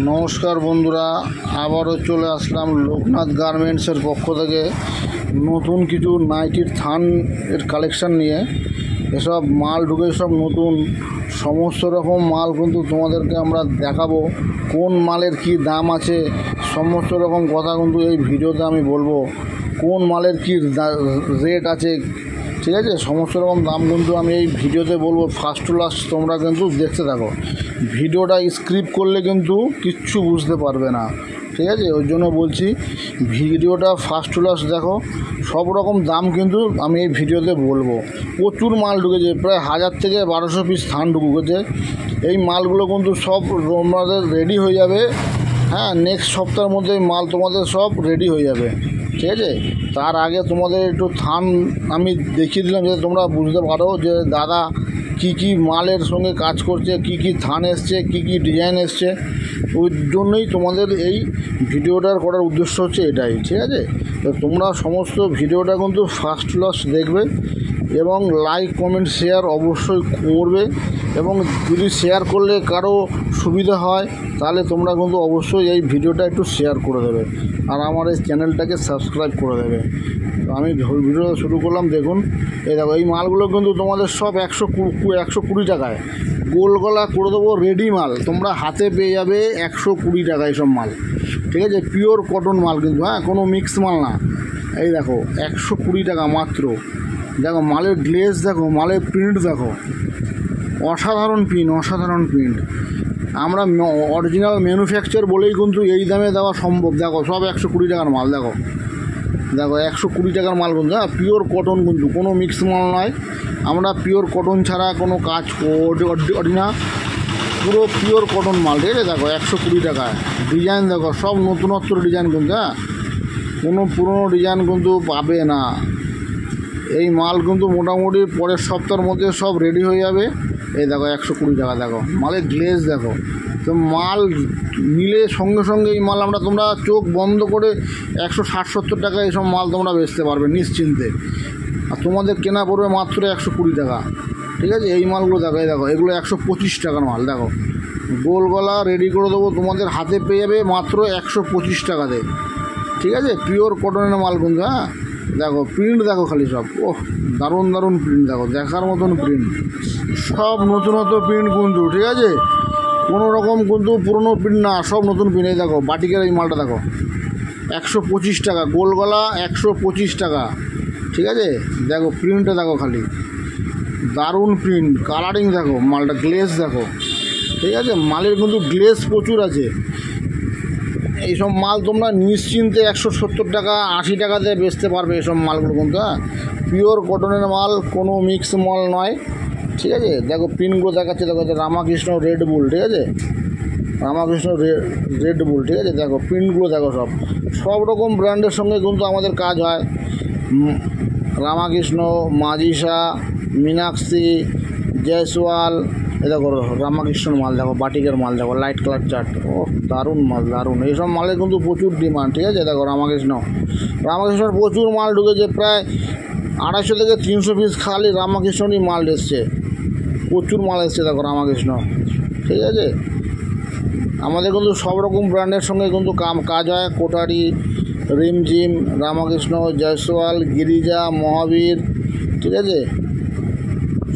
নমস্কার বন্ধুরা, আবারও চলে আসলাম লোকনাথ গার্মেন্টসের পক্ষ থেকে নতুন কিছু নাইটির থান এর কালেকশান নিয়ে। এসব মাল ঢুকে সব নতুন সমস্ত রকম মাল কিন্তু তোমাদেরকে আমরা দেখাবো। কোন মালের কি দাম আছে সমস্ত রকম কথা কিন্তু এই ভিডিওতে আমি বলবো। কোন মালের কি রেট আছে, ঠিক আছে, সমস্ত রকম দাম কিন্তু আমি এই ভিডিওতে বলবো। ফার্স্ট টু লাস্ট তোমরা কিন্তু দেখতে থাকো। ভিডিওটা স্ক্রিপ্ট করলে কিন্তু কিচ্ছু বুঝতে পারবে না, ঠিক আছে। ওই জন্য বলছি ভিডিওটা ফার্স্ট টু লাস্ট দেখো। সব রকম দাম কিন্তু আমি এই ভিডিওতে বলবো। প্রচুর মাল ঢুকেছে, প্রায় 1000 থেকে 1200 পিস থান ঢুকেছে। এই মালগুলো কিন্তু সব তোমাদের রেডি হয়ে যাবে। হ্যাঁ, নেক্সট সপ্তাহের মধ্যে এই মাল তোমাদের সব রেডি হয়ে যাবে, ঠিক আছে। তার আগে তোমাদের একটু থান আমি দেখিয়ে দিলাম যাতে তোমরা বুঝতে পারো যে দাদা কি কি মালের সঙ্গে কাজ করছে, কি কি থান এসছে, কি কি ডিজাইন এসছে। ওই জন্যই তোমাদের এই ভিডিওটার করার উদ্দেশ্য হচ্ছে এটাই, ঠিক আছে। তো তোমরা সমস্ত ভিডিওটা কিন্তু ফার্স্ট লাস্ট দেখবে এবং লাইক কমেন্ট শেয়ার অবশ্যই করবে। এবং যদি শেয়ার করলে কারো সুবিধা হয় তাহলে তোমরা কিন্তু অবশ্যই এই ভিডিওটা একটু শেয়ার করে দেবে আর আমার এই চ্যানেলটাকে সাবস্ক্রাইব করে দেবে। তো আমি ভিডিও শুরু করলাম। দেখুন, এই দেখো, এই মালগুলো কিন্তু তোমাদের সব 120 টাকায় গোল গলা করে দেবো। রেডি মাল তোমরা হাতে পেয়ে যাবে 120 টাকায় সব মাল, ঠিক আছে। পিওর কটন মাল কিন্তু, হ্যাঁ, কোনো মিক্স মাল না। এই দেখো 120 টাকা মাত্র। দেখো মালের গ্লেজ দেখো, মালের প্রিন্ট দেখো, অসাধারণ প্রিন্ট। আমরা অরিজিনাল ম্যানুফ্যাকচার বলেই কিন্তু এই দামে দেওয়া সম্ভব। দেখো সব 120 টাকার মাল। দেখো 120 টাকার মাল কিন্তু, হ্যাঁ, পিওর কটন কিন্তু, কোনো মিক্স মাল নয়। আমরা পিওর কটন ছাড়া কোনো কাজ করি না, পুরো পিওর কটন মাল, ঠিক আছে। দেখো 120 টাকায় ডিজাইন দেখো, সব নতুনত্ব ডিজাইন কিন্তু, হ্যাঁ, কোনো পুরনো ডিজাইন কিন্তু পাবে না। এই মাল কিন্তু মোটামুটি পরের সপ্তাহের মধ্যে সব রেডি হয়ে যাবে। এই দেখো 120 টাকা। দেখো মালের গ্লেজ দেখো। তো মাল নিলে সঙ্গে সঙ্গে এই মাল তোমরা চোখ বন্ধ করে 160-70 টাকা এইসব মাল তোমরা বেচতে পারবে নিশ্চিন্তে। আর তোমাদের কেনা পড়বে মাত্র 120 টাকা, ঠিক আছে। এই মালগুলো দেখো, এই দেখো, এগুলো 125 টাকার মাল। দেখো গোল গলা রেডি করে দেবো, তোমাদের হাতে পেয়ে যাবে মাত্র 125 টাকাতে, ঠিক আছে। পিওর কটনের মাল কিন্তু, হ্যাঁ। দেখো প্রিন্ট দেখো খালি সব, ওহ দারুণ প্রিন্ট দেখো, দেখার মতন প্রিন্ট। সব নতুনত্ব প্রিন্ট কিন্তু, ঠিক আছে। কোনো রকম কিন্তু পুরনো প্রিন্ট না, সব নতুন প্রিন্ট। এই দেখো বাটিকের এই মালটা দেখো 125 টাকা, গোল গলা 125 টাকা, ঠিক আছে। দেখো প্রিন্টটা দেখো খালি, দারুণ প্রিন্ট, কালারিং দেখো, মালটা গ্লেজ দেখো, ঠিক আছে। মালের কিন্তু গ্লেজ প্রচুর আছে। এইসব মাল তোমরা নিশ্চিন্তে 170 টাকা 80 টাকাতে বেচতে পারবে এইসব মালগুলো কিন্তু, হ্যাঁ, পিওর কটনের মাল, কোনো মিক্স মাল নয়, ঠিক আছে। দেখো প্রিন্টগুলো দেখাচ্ছে, দেখো রামাকৃষ্ণ রেড বুল, ঠিক আছে, রামাকৃষ্ণ রেড বুল, ঠিক আছে। দেখো প্রিন্টগুলো দেখো, সব রকম ব্র্যান্ডের সঙ্গে কিন্তু আমাদের কাজ হয়। রামাকৃষ্ণ, মাজিসা, মীনাক্ষী, জয়সওয়াল। এ দেখো রামাকৃষ্ণর মাল দেখো, বাটিকের মাল দেখো, লাইট কালার চার্ট, ও দারুণ মাল, দারুণ। এইসব মালের কিন্তু প্রচুর ডিমান্ড, ঠিক আছে। দেখো রামাকৃষ্ণর প্রচুর মাল ঢুকেছে, প্রায় 250 থেকে 300 পিস খালি রামাকৃষ্ণরই মাল এসছে, প্রচুর মাল এসছে। দেখো রামাকৃষ্ণ, ঠিক আছে। আমাদের কিন্তু সব রকম ব্র্যান্ডের সঙ্গে কিন্তু কাজ হয়। কোটারি, রিমঝিম, রামাকৃষ্ণ, জয়সওয়াল, গিরিজা, মহাবীর, ঠিক আছে।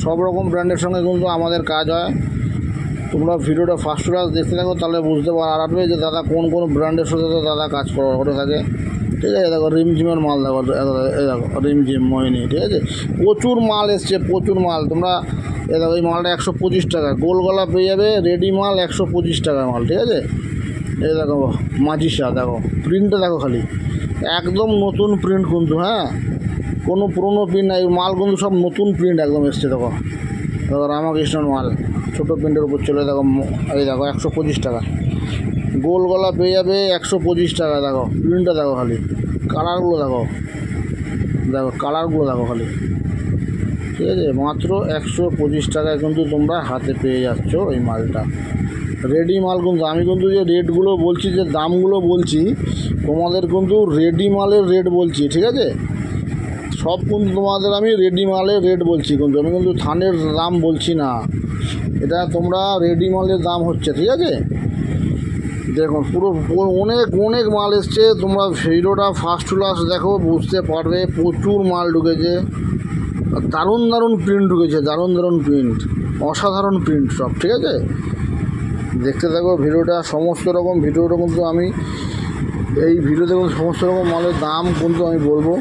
সব রকম ব্র্যান্ডের সঙ্গে কিন্তু আমাদের কাজ হয়। তোমরা ভিডিওটা ফার্স্ট ক্লাস দেখতে থাকো, তাহলে বুঝতে পারবে যে দাদা কোন ব্র্যান্ডের সাথে দাদা কাজ করে থাকে, ঠিক আছে। দেখো রিমঝিমের মাল দেখো, দেখো রিমঝিম, মোহিনী, ঠিক আছে। প্রচুর মাল এসছে, প্রচুর মাল। তোমরা দেখো এই মালটা 125 টাকা, গোল গলা পেয়ে যাবে, রেডি মাল 125 টাকার মাল, ঠিক আছে। এই দেখো মাজিসা, দেখো প্রিন্টটা দেখো খালি, একদম নতুন প্রিন্ট কিন্তু, হ্যাঁ, কোনো পুরনো প্রিন্ট নাই। মাল কিন্তু সব নতুন প্রিন্ট একদম এসছে। দেখো রামাকৃষ্ণর মাল ছোটো প্রিন্টের উপর চলে। দেখো এই দেখো 125 টাকা, গোল গলা পেয়ে যাবে 125 টাকা। দেখো প্রিন্টটা দেখো খালি, কালারগুলো দেখো, কালারগুলো দেখো খালি, ঠিক আছে। মাত্র 125 টাকায় কিন্তু তোমরা হাতে পেয়ে যাচ্ছ এই মালটা, রেডি মাল কিন্তু। আমি কিন্তু যে রেটগুলো বলছি, যে দামগুলো বলছি, তোমাদের কিন্তু রেডি মালের রেট বলছি, ঠিক আছে। সব কিন্তু তোমাদের আমি রেডি মালের রেট বলছি কিন্তু, আমি কিন্তু থানের দাম বলছি না। এটা তোমরা রেডি মালের দাম হচ্ছে, ঠিক আছে। দেখুন পুরো অনেক অনেক মাল এসছে, তোমরা ভিডিওটা ফার্স্ট টু লাস্ট দেখো, বুঝতে পারবে। প্রচুর মাল ঢুকেছে, দারুণ দারুণ প্রিন্ট ঢুকেছে, দারুণ দারুণ প্রিন্ট, অসাধারণ প্রিন্ট সব। ঠিক আছে, দেখতে থাকো ভিডিওটা। সমস্ত রকম ভিডিওটা কিন্তু আমি এই ভিডিওতে কিন্তু সমস্ত রকম মালের দাম কিন্তু আমি বলবো।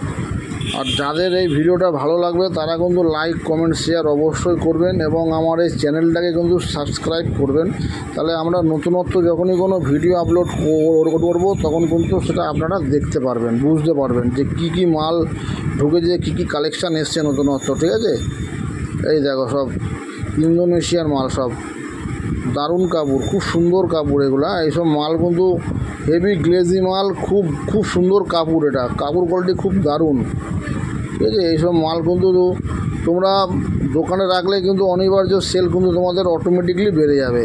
আর যাদের এই ভিডিওটা ভালো লাগবে তারা কিন্তু লাইক কমেন্ট শেয়ার অবশ্যই করবেন এবং আমার এই চ্যানেলটাকে কিন্তু সাবস্ক্রাইব করবেন। তাহলে আমরা নতুনত্ব যখনই কোনো ভিডিও আপলোড করবো তখন কিন্তু সেটা আপনারা দেখতে পারবেন, বুঝতে পারবেন যে কী কী মাল ঢুকেছে, কী কী কালেকশান এসছে নতুনত্ব। ঠিক আছে, এই দেখো সব ইন্দোনেশিয়ার মাল, সব দারুণ কাপড়, খুব সুন্দর কাপড় এগুলা। এইসব মাল কিন্তু হেভি গ্লেজি মাল, খুব খুব সুন্দর কাপড়, এটা কাপড় কোয়ালিটি খুব দারুণ। ঠিক আছে, এইসব মাল কিন্তু তোমরা দোকানে রাখলে কিন্তু অনিবার্য সেল কিন্তু তোমাদের অটোমেটিকলি বেড়ে যাবে।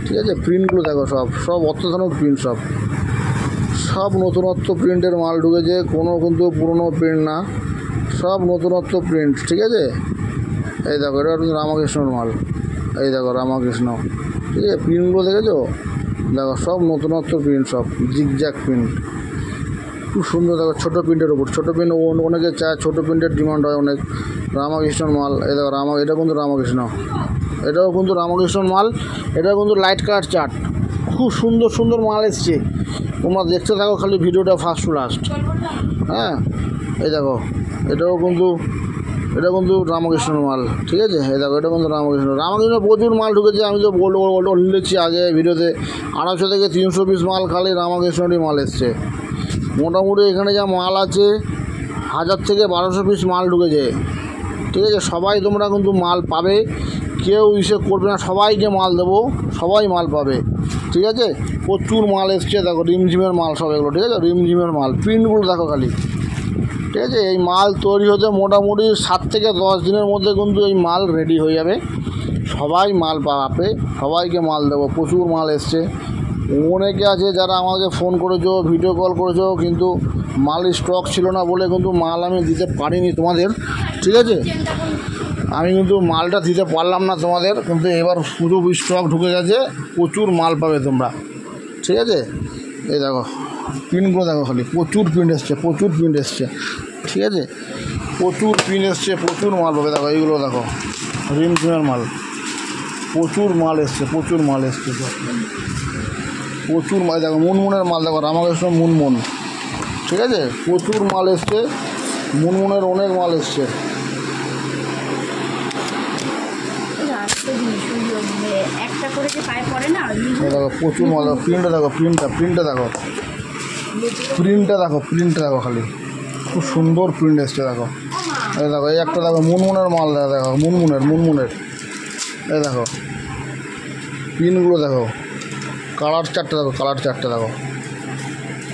ঠিক আছে, প্রিন্টগুলো দেখো, সব সব অত্যাধুনিক প্রিন্ট, সব সব নতুনত্ব প্রিন্টের মাল ঢুকেছে, কোনো কিন্তু পুরনো প্রিন্ট না, সব নতুনত্ব প্রিন্ট। ঠিক আছে, এই দেখো এটা কিন্তু রামকৃষ্ণর মাল, এই দেখো রামকৃষ্ণ। ঠিক আছে, প্রিন্টগুলো দেখেছো, দেখো সব নতুনত্ব প্রিন্ট, সব জিগজ্যাগ প্রিন্ট, খুব সুন্দর। দেখো ছোটো প্রিন্টের ওপর, ছোটো প্রিন্ট অনেকে চায়, ছোটো প্রিন্টের ডিমান্ড হয় অনেক। রামকৃষ্ণর মাল, এই দেখো এটা কিন্তু রামকৃষ্ণ, এটাও কিন্তু রামকৃষ্ণর মাল। এটাও কিন্তু লাইট কালার চার্ট, খুব সুন্দর সুন্দর মাল এসছে। তোমরা দেখতে থাকো খালি ভিডিওটা ফার্স্ট টু লাস্ট। হ্যাঁ, এই দেখো এটা কিন্তু রামকৃষ্ণর মাল। ঠিক আছে, এই দেখো এটা কিন্তু রামকৃষ্ণ প্রচুর মাল ঢুকেছে। আমি তো বলেছি আগে ভিডিওতে, 250 থেকে 300 পিস মাল খালি রামকৃষ্ণরই মাল এসছে। মোটামুটি এখানে যা মাল আছে 1000 থেকে 1200 পিস মাল ঢুকেছে। ঠিক আছে, সবাই তোমরা কিন্তু মাল পাবে, কেউ করবে না, সবাইকে মাল দেবো, সবাই মাল পাবে। ঠিক আছে, প্রচুর মাল এসছে, দেখো রিমঝিমের মাল সব এগুলো। ঠিক আছে, রিমঝিমের মাল, প্রিন্টগুলো দেখো খালি। ঠিক আছে, এই মাল তৈরি হতে মোটামুটি 7 থেকে 10 দিনের মধ্যে কিন্তু এই মাল রেডি হয়ে যাবে। সবাই মাল পাবে, সবাইকে মাল দেবো, প্রচুর মাল এসছে। অনেকে আছে যারা আমাকে ফোন করেছো, ভিডিও কল করেছো, কিন্তু মাল স্টক ছিল না বলে কিন্তু মাল আমি দিতে পারিনি তোমাদের। ঠিক আছে, আমি কিন্তু মালটা দিতে পারলাম না তোমাদের, কিন্তু এবার পুরো স্টক ঢুকে গেছে, প্রচুর মাল পাবে তোমরা। ঠিক আছে, এই দেখো প্রিন্টগুলো দেখো খালি, প্রচুর প্রিন্ট এসছে, প্রচুর প্রিন্ট এসছে। ঠিক আছে, প্রচুর প্রিন্ট এসছে, প্রচুর মাল পাবে। দেখো এইগুলো দেখো রিমঝিমের মাল, প্রচুর মাল এসছে, প্রচুর মাল এসছে, প্রচুর মাল। দেখো মুনমুনের মাল, দেখো রামকৃষ্ণ মুনমুন। ঠিক আছে, প্রচুর মাল এসছে, মুনমুনের অনেক মাল এসছে। দেখো প্রচুর মাল, প্রিন্টটা দেখো, প্রিন্টটা দেখো, প্রিন্টটা দেখো খালি, খুব সুন্দর প্রিন্ট এসছে। দেখো এই দেখো, এই একটা দেখো মুনমুনের মাল, দেখো মুনমুনের এই দেখো প্রিন্টগুলো দেখো, কালার চার্টটা দেখো,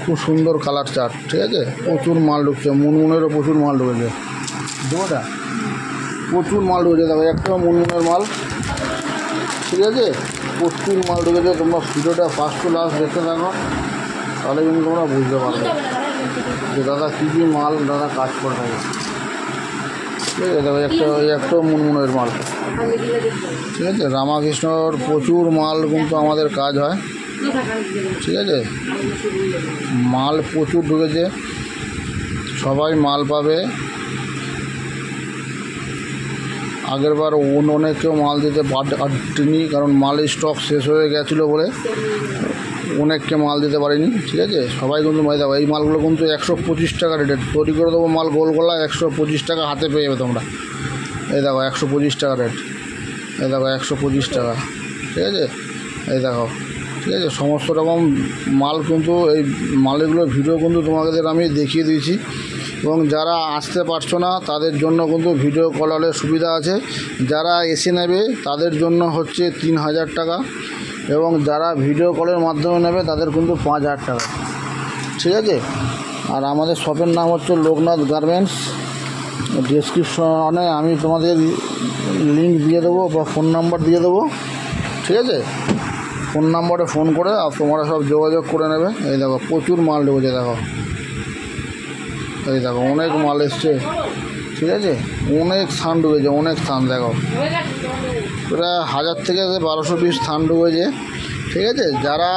খুব সুন্দর কালার চার্ট। ঠিক আছে, প্রচুর মাল ঢুকছে, মুনমুনেরও প্রচুর মাল ঢুকেছে। দুটা প্রচুর মাল ঢুকেছে, দেখো একটা মুনমুনের মাল। ঠিক আছে, প্রচুর মাল ঢুকেছে। তোমরা ভিডিওটা ফার্স্ট টু লাস্ট দেখতে থাকো, তাহলে কিন্তু তোমরা বুঝতে পারবে যে দাদা কী কী মাল দাদা কাজ করে থাকে। ঠিক আছে, দেখো একটা মুনমুনের মাল। ঠিক আছে, রামকৃষ্ণর প্রচুর মাল কিন্তু আমাদের কাজ হয়। ঠিক আছে, মাল প্রচুর ঢুকেছে, সবাই মাল পাবে। আগেরবার অনেকেও মাল দিতে পারিনি, কারণ মালের স্টক শেষ হয়ে গেছিলো বলে অনেককে মাল দিতে পারিনি। ঠিক আছে, সবাই কিন্তু মাল দেবো। এই মালগুলো কিন্তু 125 টাকা রেটে তৈরি করে দেবো, মাল গোল গলা 125 টাকা হাতে পেয়ে যাবে তোমরা। এই দেখো 125 টাকা রেট, এই দেখো 125 টাকা। ঠিক আছে, এই দেখো। ঠিক আছে, সমস্ত রকম মাল কিন্তু এই মালগুলোর ভিডিও কিন্তু তোমাদের আমি দেখিয়ে দিয়েছি। এবং যারা আসতে পারছো না তাদের জন্য কিন্তু ভিডিও কলের সুবিধা আছে। যারা এসে নেবে তাদের জন্য হচ্ছে 3000 টাকা, এবং যারা ভিডিও কলের মাধ্যমে নেবে তাদের কিন্তু 5000 টাকা। ঠিক আছে, আর আমাদের শপের নাম হচ্ছে লোকনাথ গার্মেন্টস। ডেসক্রিপশনে আমি তোমাদের লিঙ্ক দিয়ে দেবো বা ফোন নাম্বার দিয়ে দেবো। ঠিক আছে, ফোন নাম্বারে ফোন করে আর তোমরা সব যোগাযোগ করে নেবে। এই দেখো প্রচুর মাল ঢুকেছে, দেখো এই দেখো অনেক মাল এসছে। ঠিক আছে, অনেক স্থান ঢুকেছে, অনেক স্থান। দেখো প্রায় 1000 থেকে 1200 পিস স্থান ঢুকেছে। ঠিক আছে। যারা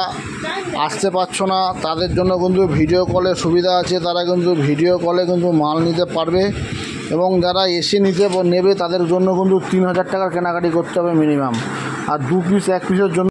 আসতে পারছো না তাদের জন্য কিন্তু ভিডিও কলের সুবিধা আছে, তারা কিন্তু ভিডিও কলে কিন্তু মাল নিতে পারবে। এবং যারা এসে নেবে তাদের জন্য কিন্তু 3,000 টাকার কেনাকাটি করতে হবে মিনিমাম। আর 2 পিস 1 পিসের জন্য